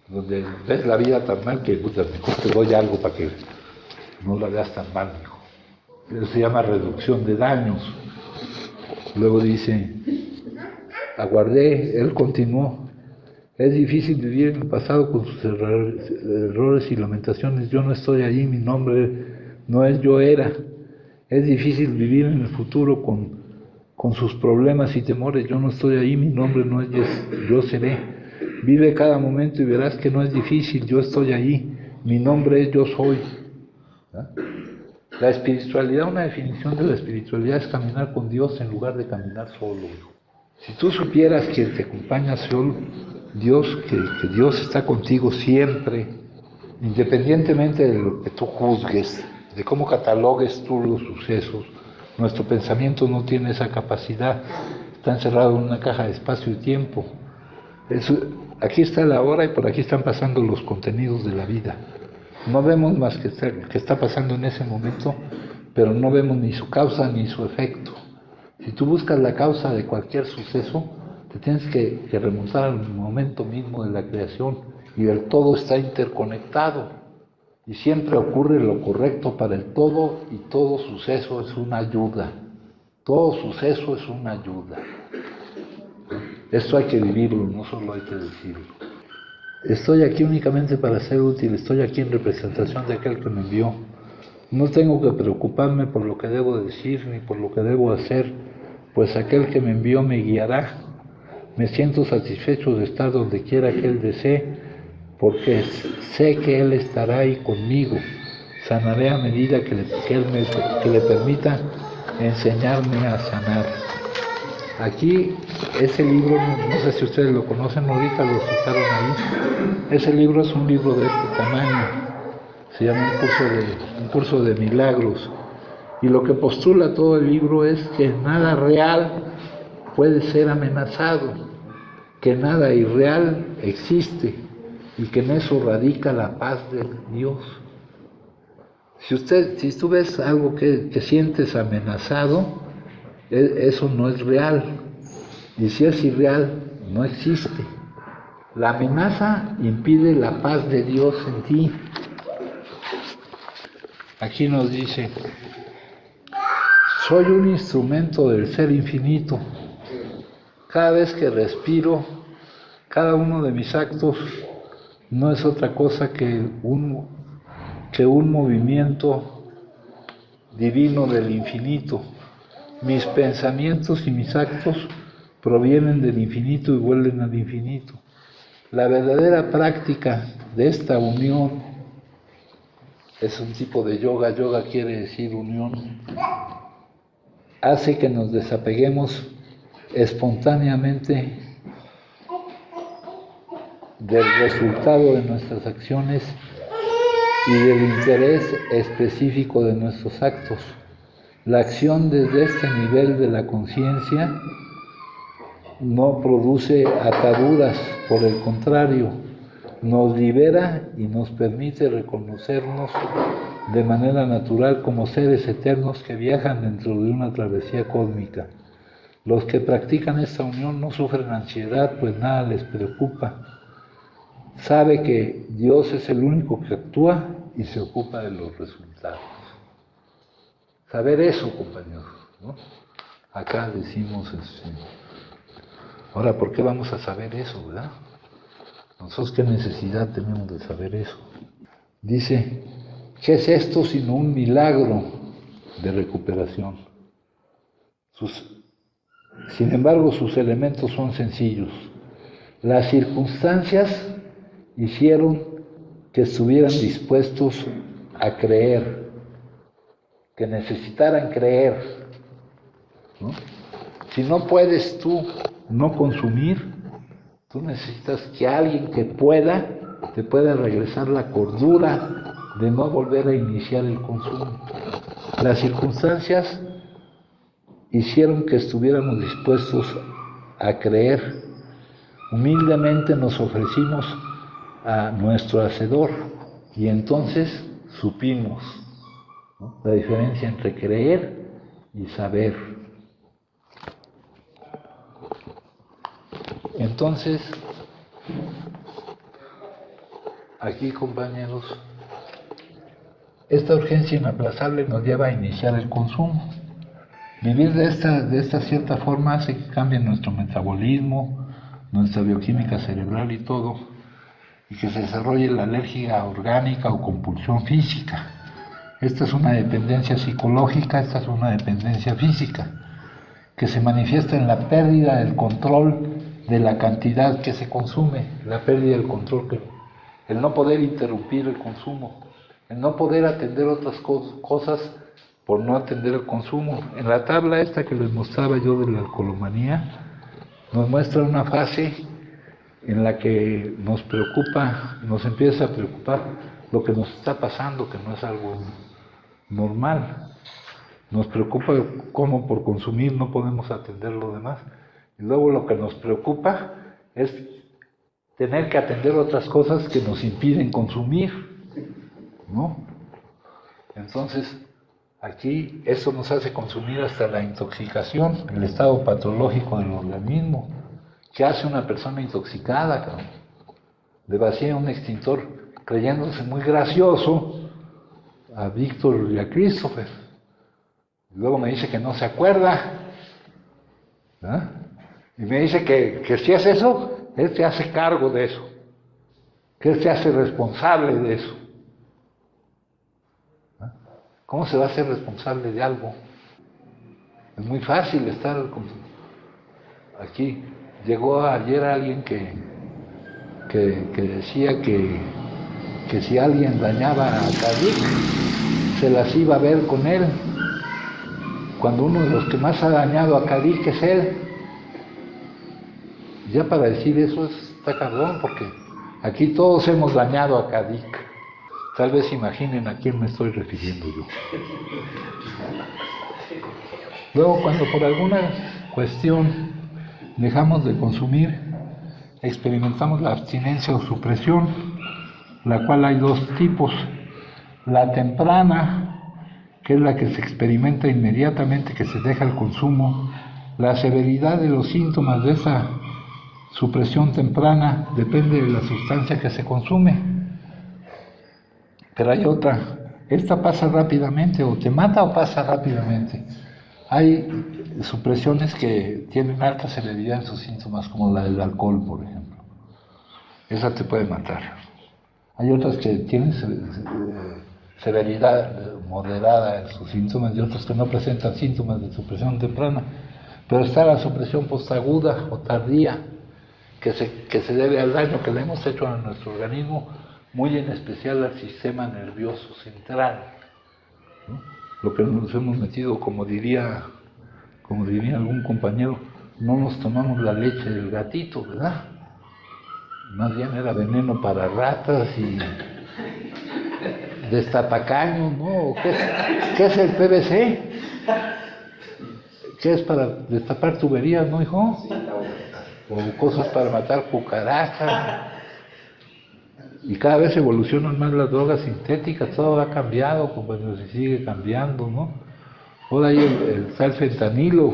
donde ves la vida tan mal que puta, mejor te doy algo para que no la veas tan mal, hijo. Eso se llama reducción de daños. Luego dice, aguardé, él continuó. Es difícil vivir en el pasado con sus errores y lamentaciones. Yo no estoy allí, mi nombre no es yo era. Es difícil vivir en el futuro con sus problemas y temores. Yo no estoy ahí, mi nombre no es yo seré. Vive cada momento y verás que no es difícil. Yo estoy allí, mi nombre es yo soy. ¿Ah? La espiritualidad, una definición de la espiritualidad es caminar con Dios en lugar de caminar solo. Si tú supieras que te acompaña solo, Dios, que Dios está contigo siempre, independientemente de lo que tú juzgues, de cómo catalogues tú los sucesos, nuestro pensamiento no tiene esa capacidad, está encerrado en una caja de espacio y tiempo. Aquí está la hora y por aquí están pasando los contenidos de la vida. No vemos más que está pasando en ese momento, pero no vemos ni su causa ni su efecto. Si tú buscas la causa de cualquier suceso, te tienes que remontar al momento mismo de la creación y el todo está interconectado y siempre ocurre lo correcto para el todo y todo suceso es una ayuda. Todo suceso es una ayuda. Esto hay que vivirlo, no solo hay que decirlo. Estoy aquí únicamente para ser útil, estoy aquí en representación de aquel que me envió. No tengo que preocuparme por lo que debo decir ni por lo que debo hacer, pues aquel que me envió me guiará. Me siento satisfecho de estar donde quiera que Él desee, porque sé que Él estará ahí conmigo. Sanaré a medida que le permita enseñarme a sanar. Aquí, ese libro, no sé si ustedes lo conocen, ahorita lo citaron ahí. Ese libro es un libro de este tamaño, se llama un curso de milagros. Y lo que postula todo el libro es que nada real puede ser amenazado, que nada irreal existe y que en eso radica la paz de Dios. Si tú ves algo que sientes amenazado, eso no es real. Y si es irreal, no existe. La amenaza impide la paz de Dios en ti. Aquí nos dice, soy un instrumento del Ser Infinito. Cada vez que respiro, cada uno de mis actos no es otra cosa que un movimiento divino del infinito. Mis pensamientos y mis actos provienen del infinito y vuelven al infinito. La verdadera práctica de esta unión es un tipo de yoga. Yoga quiere decir unión. Hace que nos desapeguemos espontáneamente del resultado de nuestras acciones y del interés específico de nuestros actos. La acción desde este nivel de la conciencia no produce ataduras, por el contrario, nos libera y nos permite reconocernos de manera natural como seres eternos que viajan dentro de una travesía cósmica. Los que practican esta unión no sufren ansiedad, pues nada les preocupa. Sabe que Dios es el único que actúa y se ocupa de los resultados. Saber eso, compañeros, ¿no? Acá decimos, ahora, ¿por qué vamos a saber eso, verdad? Nosotros, ¿qué necesidad tenemos de saber eso? Dice, ¿qué es esto sino un milagro de recuperación? Sin embargo, sus elementos son sencillos. Las circunstancias hicieron que estuvieran dispuestos a creer, que necesitaran creer, ¿no? Si no puedes tú no consumir, tú necesitas que alguien que te pueda regresar la cordura de no volver a iniciar el consumo. Las circunstancias hicieron que estuviéramos dispuestos a creer. Humildemente nos ofrecimos a nuestro Hacedor y entonces supimos, ¿no?, la diferencia entre creer y saber. Entonces, aquí, compañeros, esta urgencia inaplazable nos lleva a iniciar el consumo. Vivir de esta cierta forma hace que cambie nuestro metabolismo, nuestra bioquímica cerebral y todo, y que se desarrolle la alergia orgánica o compulsión física. Esta es una dependencia psicológica, esta es una dependencia física, que se manifiesta en la pérdida del control de la cantidad que se consume, la pérdida del control, el no poder interrumpir el consumo, el no poder atender otras cosas por no atender el consumo. En la tabla esta que les mostraba yo de la alcoholomanía, nos muestra una fase en la que nos preocupa, nos empieza a preocupar lo que nos está pasando, que no es algo normal. Nos preocupa cómo por consumir no podemos atender lo demás. Y luego lo que nos preocupa es tener que atender otras cosas que nos impiden consumir, ¿no? Entonces, aquí eso nos hace consumir hasta la intoxicación, el estado patológico del organismo. ¿Qué hace una persona intoxicada, cabrón? Le vacía un extintor creyéndose muy gracioso a Víctor y a Christopher. Y luego me dice que no se acuerda, ¿ah? Y me dice que si hace eso, él se hace cargo de eso, que él se hace responsable de eso. ¿Ah? ¿Cómo se va a hacer responsable de algo? Es muy fácil estar aquí. Llegó ayer alguien que decía que si alguien dañaba a Cadic, se las iba a ver con él, cuando uno de los que más ha dañado a Cadic es él. Ya para decir eso está cabrón, porque aquí todos hemos dañado a Cadic. Tal vez imaginen a quién me estoy refiriendo yo. Luego, cuando por alguna cuestión dejamos de consumir, experimentamos la abstinencia o supresión, la cual hay dos tipos. La temprana, que es la que se experimenta inmediatamente que se deja el consumo. La severidad de los síntomas de esa supresión temprana depende de la sustancia que se consume. Pero hay otra, esta pasa rápidamente, o te mata o pasa rápidamente. Hay supresiones que tienen alta severidad en sus síntomas, como la del alcohol, por ejemplo. Esa te puede matar. Hay otras que tienen severidad moderada en sus síntomas y otras que no presentan síntomas de supresión temprana. Pero está la supresión postaguda o tardía, que se debe al daño que le hemos hecho a nuestro organismo, muy en especial al sistema nervioso central, ¿no? Lo que nos hemos metido, como diría algún compañero, no nos tomamos la leche del gatito, ¿verdad? Más bien era veneno para ratas y destapacaños, ¿no? ¿Qué es el PVC? ¿Qué es para destapar tuberías, no, hijo? O cosas para matar cucarachas. Y cada vez evolucionan más las drogas sintéticas, todo ha cambiado, compañeros, y sigue cambiando, ¿no? Ahora hay el fentanilo,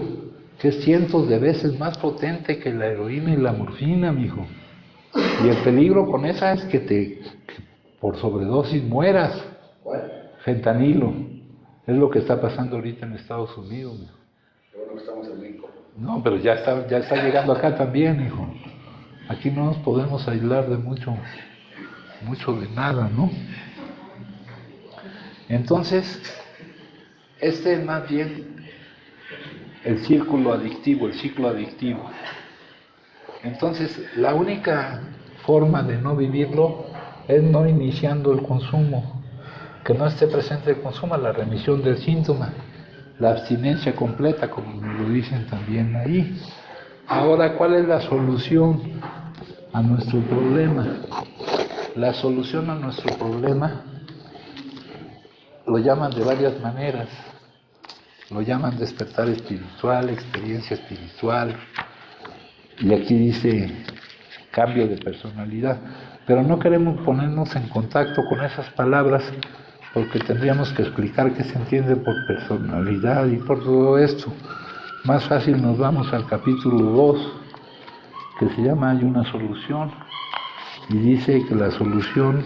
que es cientos de veces más potente que la heroína y la morfina, mijo. Y el peligro con esa es que por sobredosis mueras. ¿Cuál? Fentanilo. Es lo que está pasando ahorita en Estados Unidos, mijo. Pero no estamos en México. No, pero ya está llegando acá también, hijo. Aquí no nos podemos aislar de mucho de nada, ¿no? Entonces, este es más bien el ciclo adictivo. Entonces, la única forma de no vivirlo es no iniciando el consumo, que no esté presente el consumo, la remisión del síntoma, la abstinencia completa, como lo dicen también ahí. Ahora, ¿cuál es la solución a nuestro problema? La solución a nuestro problema lo llaman de varias maneras. Lo llaman despertar espiritual, experiencia espiritual, y aquí dice cambio de personalidad. Pero no queremos ponernos en contacto con esas palabras porque tendríamos que explicar qué se entiende por personalidad y por todo esto. Más fácil nos vamos al capítulo 2, que se llama Hay una solución, y dice que la solución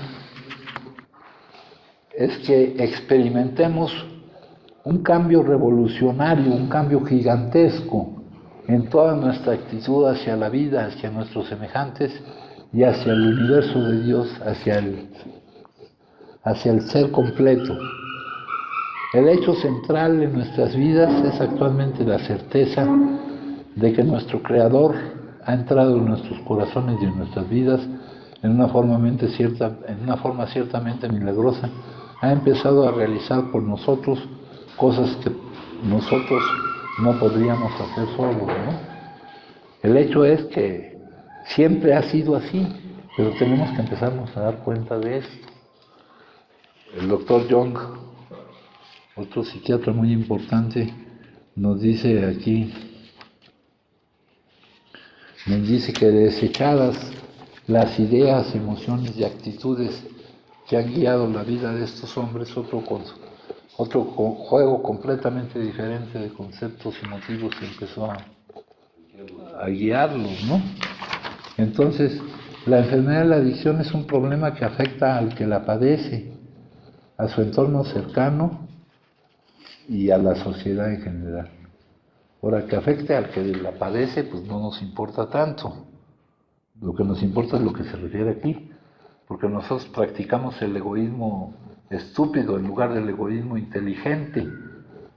es que experimentemos un cambio revolucionario, un cambio gigantesco en toda nuestra actitud hacia la vida, hacia nuestros semejantes y hacia el universo de Dios, hacia el ser completo. El hecho central en nuestras vidas es actualmente la certeza de que nuestro Creador ha entrado en nuestros corazones y en nuestras vidas en una forma ciertamente milagrosa. Ha empezado a realizar por nosotros cosas que nosotros no podríamos hacer solos, ¿no? El hecho es que siempre ha sido así, pero tenemos que empezarnos a dar cuenta de esto. El doctor Jung, otro psiquiatra muy importante, nos dice que desechadas las ideas, emociones y actitudes que han guiado la vida de estos hombres, otro juego completamente diferente de conceptos y motivos empezó a guiarlos, ¿no? Entonces, la enfermedad de la adicción es un problema que afecta al que la padece, a su entorno cercano y a la sociedad en general. Ahora, que afecte al que la padece, pues no nos importa tanto. Lo que nos importa es lo que se refiere aquí, porque nosotros practicamos el egoísmo estúpido en lugar del egoísmo inteligente,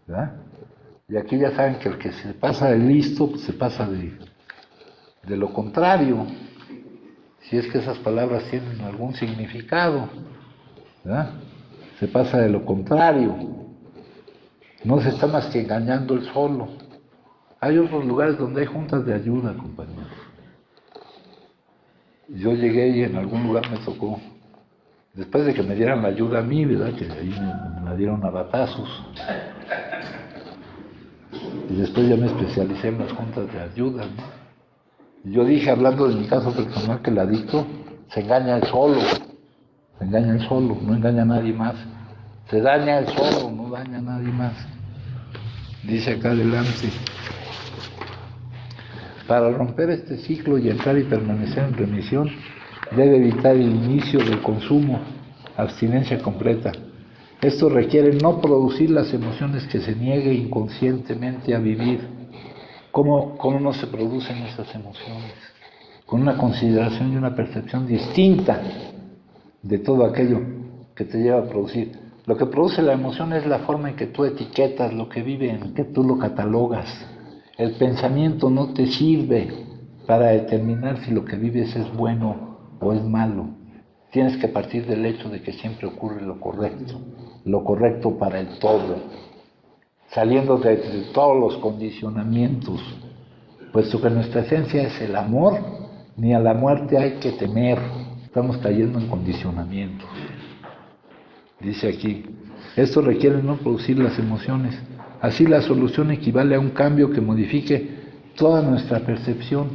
¿verdad? Y aquí ya saben que el que se pasa de listo, pues se pasa de lo contrario, si es que esas palabras tienen algún significado, ¿verdad? Se pasa de lo contrario, no se está más que engañando él solo. Hay otros lugares donde hay juntas de ayuda, compañeros. Yo llegué y en algún lugar me tocó, después de que me dieran la ayuda a mí, ¿verdad? Que ahí me la dieron a batazos. Y después ya me especialicé en las juntas de ayuda, ¿no? Y yo dije, hablando de mi caso personal, que el adicto se engaña él solo, no engaña a nadie más. Se daña él solo, no daña a nadie más. Dice acá adelante, para romper este ciclo y entrar y permanecer en remisión, debe evitar el inicio del consumo, abstinencia completa. Esto requiere no producir las emociones que se niegue inconscientemente a vivir. ¿Cómo no se producen esas emociones? Con una consideración y una percepción distinta de todo aquello que te lleva a producir. Lo que produce la emoción es la forma en que tú etiquetas lo que vive, en que tú lo catalogas. El pensamiento no te sirve para determinar si lo que vives es bueno o es malo. Tienes que partir del hecho de que siempre ocurre lo correcto para el todo, saliendo de todos los condicionamientos, puesto que nuestra esencia es el amor, ni a la muerte hay que temer, estamos cayendo en condicionamientos. Dice aquí, esto requiere no producir las emociones, así la solución equivale a un cambio que modifique toda nuestra percepción,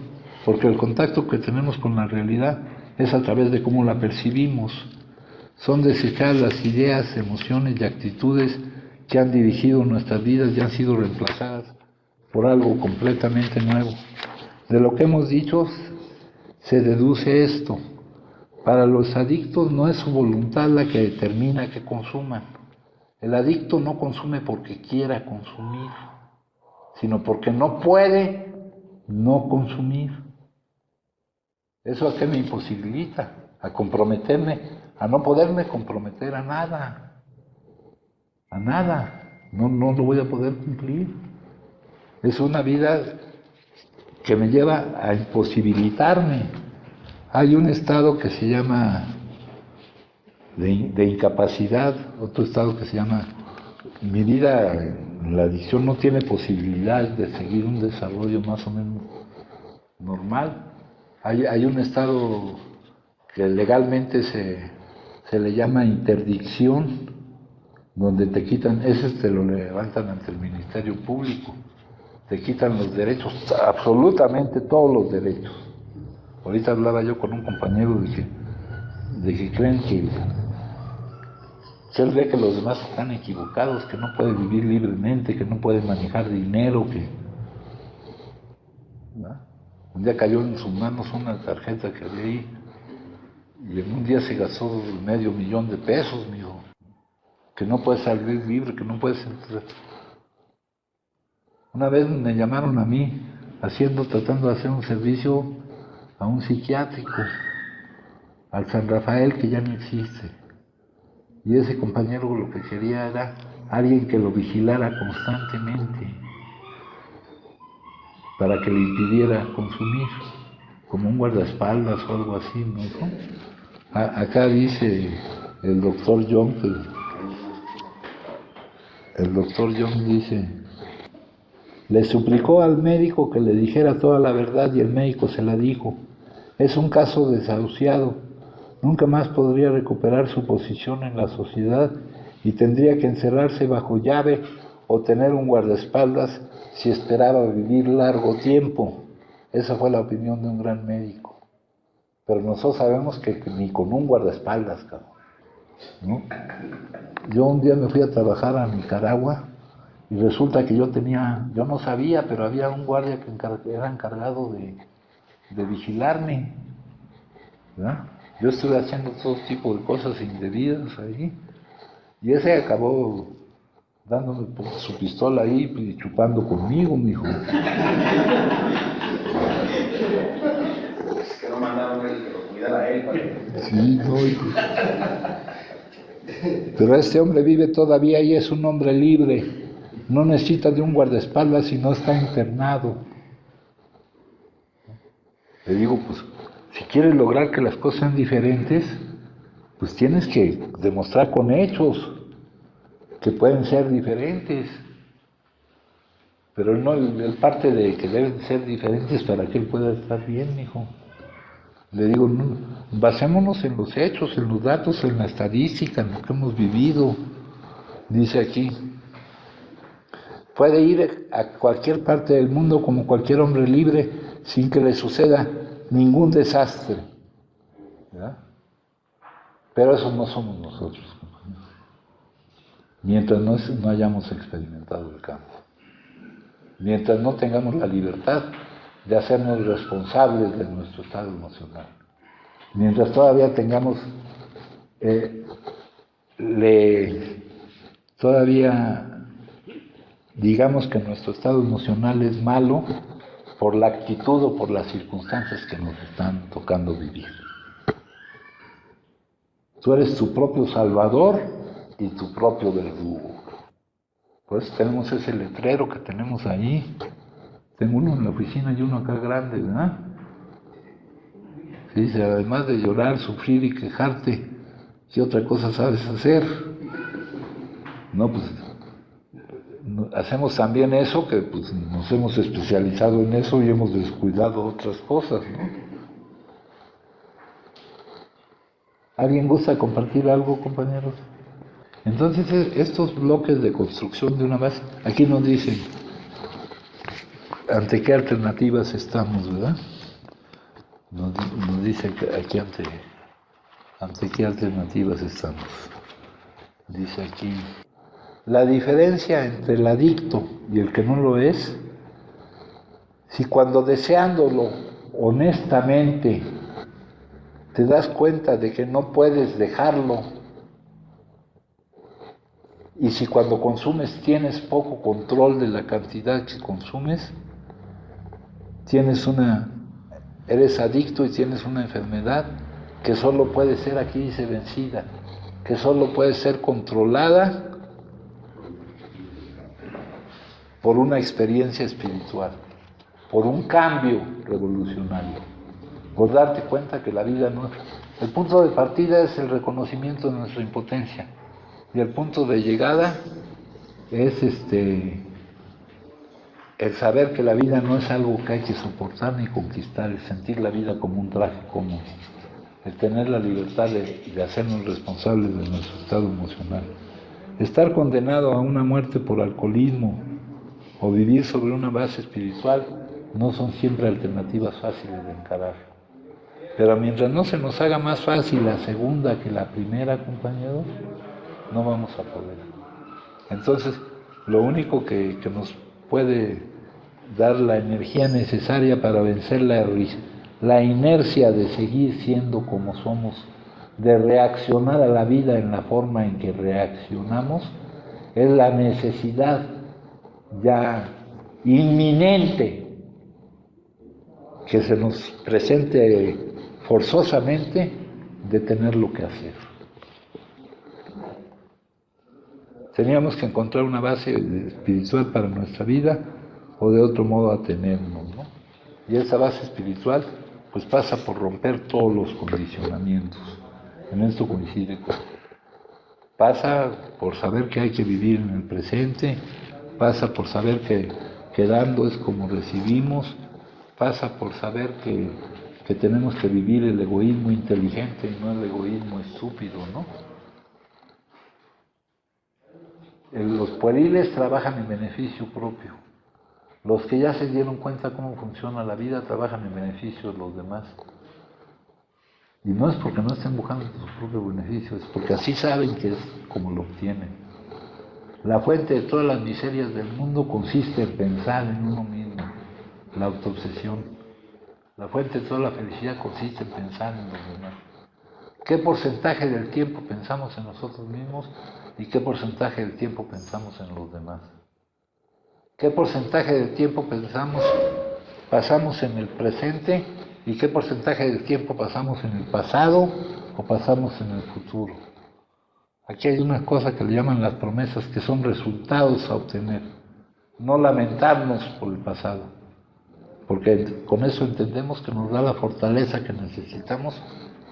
porque el contacto que tenemos con la realidad es a través de cómo la percibimos. Son desechadas las ideas, emociones y actitudes que han dirigido nuestras vidas y han sido reemplazadas por algo completamente nuevo. De lo que hemos dicho se deduce esto. Para los adictos no es su voluntad la que determina que consuman. El adicto no consume porque quiera consumir, sino porque no puede no consumir. ¿Eso a qué me imposibilita? A comprometerme, a no poderme comprometer a nada. A nada. No lo voy a poder cumplir. Es una vida que me lleva a imposibilitarme. Hay un estado que se llama de incapacidad, otro estado que se llama, mi vida en la adicción no tiene posibilidades de seguir un desarrollo más o menos normal. Hay un estado que legalmente se le llama interdicción, donde te quitan, ese te lo levantan ante el Ministerio Público, te quitan los derechos, absolutamente todos los derechos. Ahorita hablaba yo con un compañero de que creen que él ve que los demás están equivocados, que no puede vivir libremente, que no puede manejar dinero, ¿no? Un día cayó en sus manos una tarjeta que había ahí y en un día se gastó $500,000 pesos, mijo. que no puedes salir libre, que no puedes entrar. Una vez me llamaron a mí, tratando de hacer un servicio a un psiquiátrico, al San Rafael, que ya no existe. Y ese compañero lo que quería era alguien que lo vigilara constantemente para que le impidiera consumir, como un guardaespaldas o algo así, ¿no? Acá dice el doctor Young, dice, le suplicó al médico que le dijera toda la verdad y el médico se la dijo. Es un caso desahuciado, nunca más podría recuperar su posición en la sociedad y tendría que encerrarse bajo llave o tener un guardaespaldas si esperaba vivir largo tiempo. Esa fue la opinión de un gran médico. Pero nosotros sabemos que ni con un guardaespaldas, cabrón, ¿no? Yo un día me fui a trabajar a Nicaragua y resulta que yo no sabía, pero había un guardia que era encargado de vigilarme, ¿verdad? Yo estuve haciendo todo tipo de cosas indebidas ahí y ese acabó dándome su pistola ahí y chupando conmigo, mijo. Es que no mandaron él, que lo cuidara a él. Sí, no, hijo. Pero este hombre vive todavía y es un hombre libre. No necesita de un guardaespaldas si no está internado. Le digo, pues, si quieres lograr que las cosas sean diferentes, pues tienes que demostrar con hechos que pueden ser diferentes. Pero no, él parte de que deben ser diferentes para que él pueda estar bien, hijo. Le digo, no, basémonos en los hechos, en los datos, en la estadística, en lo que hemos vivido. Dice aquí, puede ir a cualquier parte del mundo como cualquier hombre libre sin que le suceda ningún desastre, ¿verdad? Pero eso no somos nosotros, mientras no hayamos experimentado el cambio, mientras no tengamos la libertad de hacernos responsables de nuestro estado emocional, mientras todavía tengamos digamos que nuestro estado emocional es malo por la actitud o por las circunstancias que nos están tocando vivir. Tú eres tu propio salvador y tu propio verdugo. Por eso tenemos ese letrero que tenemos ahí. Tengo uno en la oficina y uno acá grande, ¿verdad? Dice, además de llorar, sufrir y quejarte, ¿qué otra cosa sabes hacer? No, pues hacemos también eso, que pues nos hemos especializado en eso y hemos descuidado otras cosas, ¿no? ¿Alguien gusta compartir algo, compañeros? Entonces, estos bloques de construcción de una base, aquí nos dicen, ¿ante qué alternativas estamos, verdad? Nos dice aquí ante qué alternativas estamos. Dice aquí, la diferencia entre el adicto y el que no lo es, si cuando deseándolo honestamente te das cuenta de que no puedes dejarlo, y si cuando consumes tienes poco control de la cantidad que consumes, eres adicto y tienes una enfermedad que solo puede ser, aquí dice, vencida, que solo puede ser controlada por una experiencia espiritual, por un cambio revolucionario, por darte cuenta que la vida no... El punto de partida es el reconocimiento de nuestra impotencia y el punto de llegada es el saber que la vida no es algo que hay que soportar ni conquistar, el sentir la vida como un traje común, el tener la libertad de hacernos responsables de nuestro estado emocional. Estar condenado a una muerte por alcoholismo o vivir sobre una base espiritual no son siempre alternativas fáciles de encarar. Pero mientras no se nos haga más fácil la segunda que la primera, compañeros, no vamos a poder. Entonces, lo único que nos puede dar la energía necesaria para vencer la inercia de seguir siendo como somos de reaccionar a la vida en la forma en que reaccionamos, es la necesidad ya inminente que se nos presente forzosamente de tener lo que hacer. Teníamos que encontrar una base espiritual para nuestra vida o de otro modo atenernos, ¿no? Y esa base espiritual pues pasa por romper todos los condicionamientos. En esto coincide con. Pasa por saber que hay que vivir en el presente, pasa por saber que dando es como recibimos, pasa por saber que tenemos que vivir el egoísmo inteligente y no el egoísmo estúpido, ¿no? Los pueriles trabajan en beneficio propio. Los que ya se dieron cuenta cómo funciona la vida trabajan en beneficio de los demás. Y no es porque no estén buscando sus propios beneficios, es porque así saben que es como lo obtienen. La fuente de todas las miserias del mundo consiste en pensar en uno mismo, la autoobsesión. La fuente de toda la felicidad consiste en pensar en los demás. ¿Qué porcentaje del tiempo pensamos en nosotros mismos y qué porcentaje del tiempo pensamos en los demás? ¿Qué porcentaje del tiempo pasamos en el presente y qué porcentaje del tiempo pasamos en el pasado o pasamos en el futuro? Aquí hay una cosa que le llaman las promesas, que son resultados a obtener. No lamentarnos por el pasado, porque con eso entendemos que nos da la fortaleza que necesitamos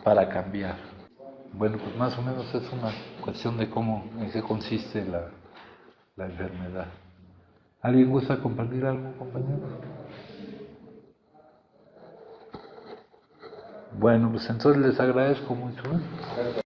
para cambiar. Bueno, pues más o menos es una cuestión de en qué consiste la enfermedad. ¿Alguien gusta compartir algo, compañero? Bueno, pues entonces les agradezco mucho, ¿eh?